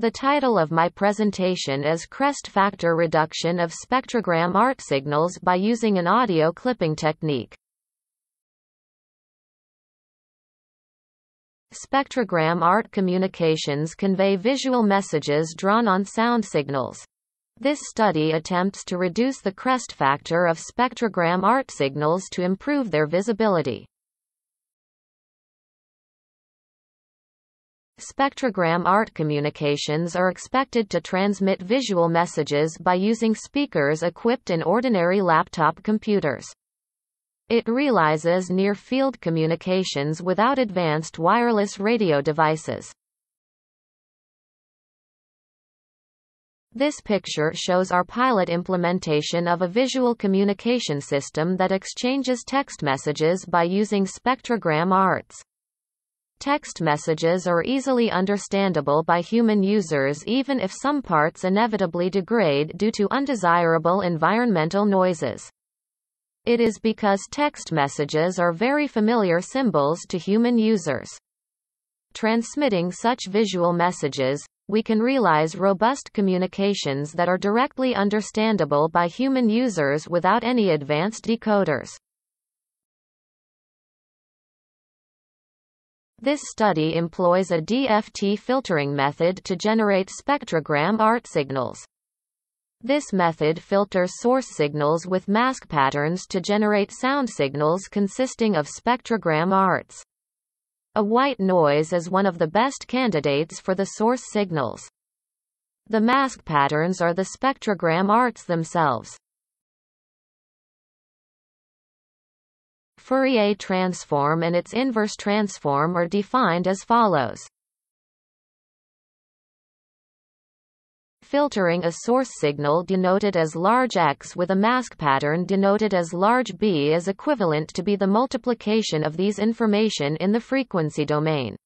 The title of my presentation is Crest Factor Reduction of Spectrogram Art Signals by Using an Audio Clipping Technique. Spectrogram art communications convey visual messages drawn on sound signals. This study attempts to reduce the crest factor of spectrogram art signals to improve their visibility. Spectrogram art communications are expected to transmit visual messages by using speakers equipped in ordinary laptop computers. It realizes near-field communications without advanced wireless radio devices. This picture shows our pilot implementation of a visual communication system that exchanges text messages by using spectrogram arts. Text messages are easily understandable by human users even if some parts inevitably degrade due to undesirable environmental noises. It is because text messages are very familiar symbols to human users. Transmitting such visual messages, we can realize robust communications that are directly understandable by human users without any advanced decoders. This study employs a DFT filtering method to generate spectrogram art signals. This method filters source signals with mask patterns to generate sound signals consisting of spectrogram arts. A white noise is one of the best candidates for the source signals. The mask patterns are the spectrogram arts themselves. Fourier transform and its inverse transform are defined as follows. Filtering a source signal denoted as large X with a mask pattern denoted as large B is equivalent to be the multiplication of these information in the frequency domain.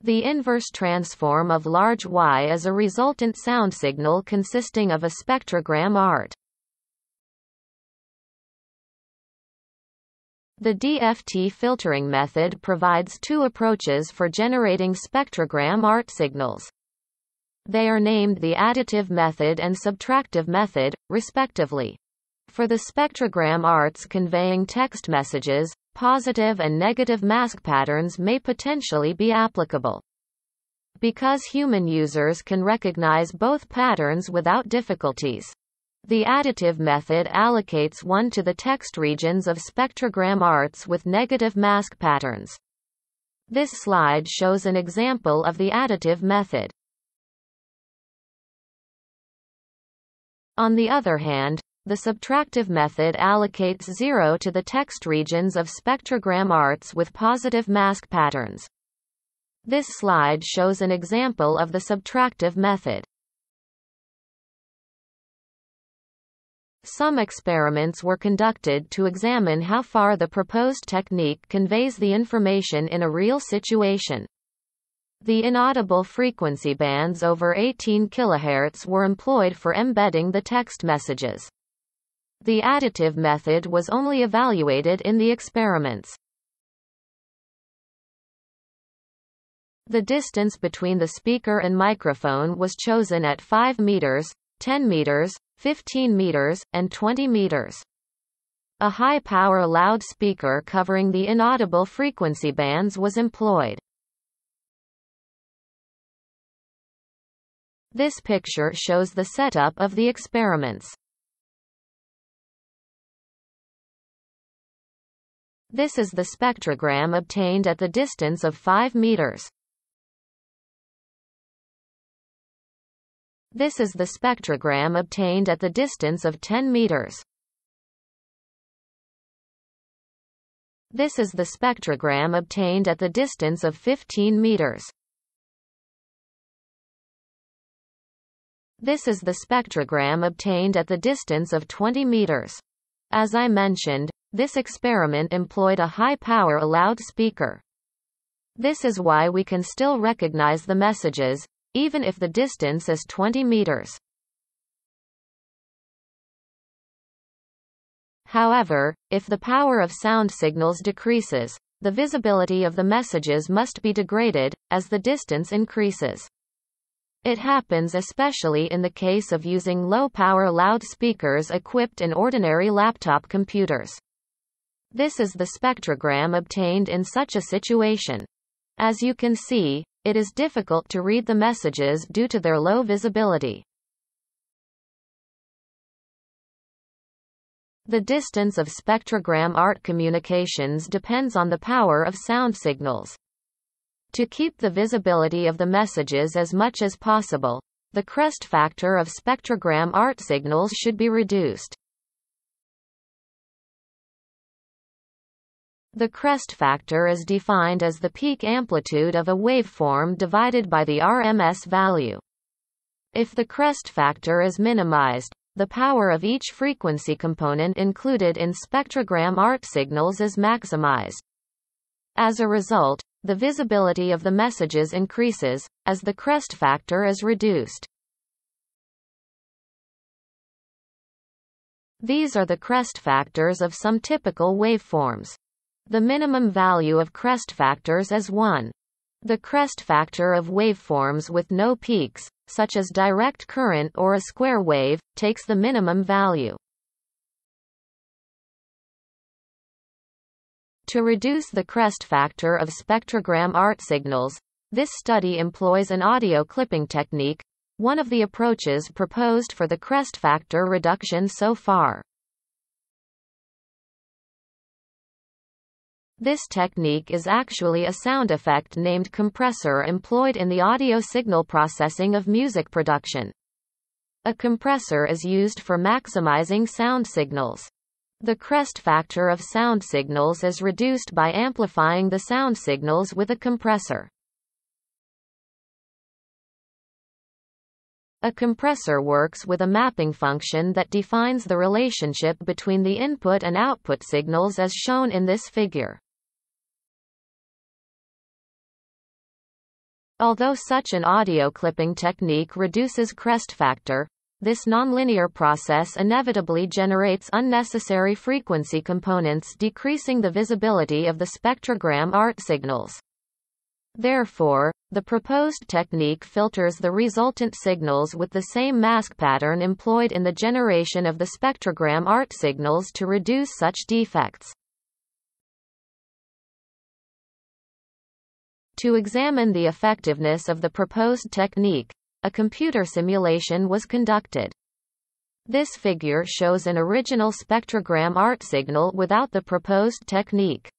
The inverse transform of large Y is a resultant sound signal consisting of a spectrogram art. The DFT filtering method provides two approaches for generating spectrogram art signals. They are named the additive method and subtractive method, respectively. For the spectrogram arts conveying text messages, positive and negative mask patterns may potentially be applicable. Because human users can recognize both patterns without difficulties, the additive method allocates one to the text regions of spectrogram arts with negative mask patterns. This slide shows an example of the additive method. On the other hand, the subtractive method allocates 0 to the text regions of spectrogram arts with positive mask patterns. This slide shows an example of the subtractive method. Some experiments were conducted to examine how far the proposed technique conveys the information in a real situation. The inaudible frequency bands over 18 kHz were employed for embedding the text messages. The additive method was only evaluated in the experiments. The distance between the speaker and microphone was chosen at 5 meters, 10 meters, 15 meters, and 20 meters. A high-power loudspeaker covering the inaudible frequency bands was employed. This picture shows the setup of the experiments. This is the spectrogram obtained at the distance of 5 meters. This is the spectrogram obtained at the distance of 10 meters. This is the spectrogram obtained at the distance of 15 meters. This is the spectrogram obtained at the distance of 20 meters. As I mentioned, this experiment employed a high-power loudspeaker. This is why we can still recognize the messages, even if the distance is 20 meters. However, if the power of sound signals decreases, the visibility of the messages must be degraded, as the distance increases. It happens especially in the case of using low-power loudspeakers equipped in ordinary laptop computers. This is the spectrogram obtained in such a situation. As you can see, it is difficult to read the messages due to their low visibility. The distance of spectrogram ART communications depends on the power of sound signals. To keep the visibility of the messages as much as possible, the Crest factor of spectrogram ART signals should be reduced. The Crest factor is defined as the peak amplitude of a waveform divided by the RMS value. If the Crest factor is minimized, the power of each frequency component included in spectrogram ART signals is maximized. As a result, the visibility of the messages increases, as the Crest factor is reduced. These are the Crest factors of some typical waveforms. The minimum value of Crest factors is 1. The Crest factor of waveforms with no peaks, such as direct current or a square wave, takes the minimum value. To reduce the Crest factor of spectrogram ART signals, this study employs an audio clipping technique, one of the approaches proposed for the Crest factor reduction so far. This technique is actually a sound effect named compressor employed in the audio signal processing of music production. A compressor is used for maximizing sound signals. The Crest factor of sound signals is reduced by amplifying the sound signals with a compressor. A compressor works with a mapping function that defines the relationship between the input and output signals as shown in this figure. Although such an audio clipping technique reduces Crest factor, this nonlinear process inevitably generates unnecessary frequency components, decreasing the visibility of the spectrogram ART signals. Therefore, the proposed technique filters the resultant signals with the same mask pattern employed in the generation of the spectrogram ART signals to reduce such defects. To examine the effectiveness of the proposed technique, a computer simulation was conducted. This figure shows an original spectrogram ART signal without the proposed technique.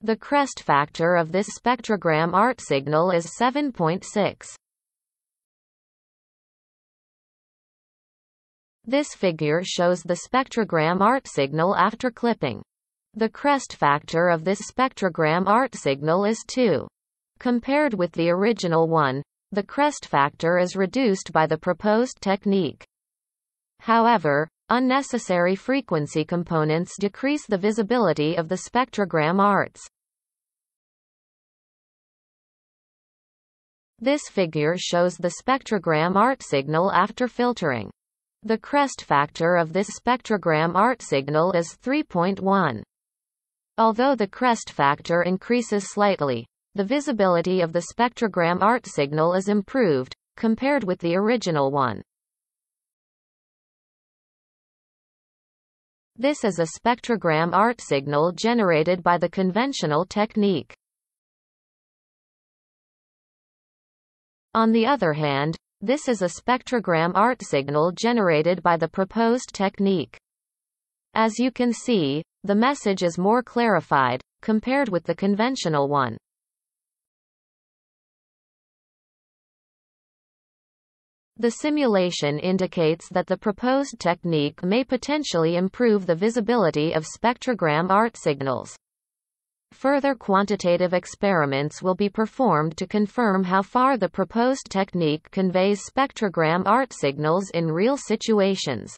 The Crest factor of this spectrogram ART signal is 7.6. This figure shows the spectrogram ART signal after clipping. The Crest factor of this spectrogram ART signal is 2. Compared with the original one, the Crest factor is reduced by the proposed technique. However, unnecessary frequency components decrease the visibility of the spectrogram ARTs. This figure shows the spectrogram ART signal after filtering. The Crest factor of this spectrogram ART signal is 3.1. Although the Crest factor increases slightly, the visibility of the spectrogram ART signal is improved, compared with the original one. This is a spectrogram ART signal generated by the conventional technique. On the other hand, this is a spectrogram ART signal generated by the proposed technique. As you can see, the message is more clarified, compared with the conventional one. The simulation indicates that the proposed technique may potentially improve the visibility of spectrogram ART signals. Further quantitative experiments will be performed to confirm how far the proposed technique conveys spectrogram ART signals in real situations.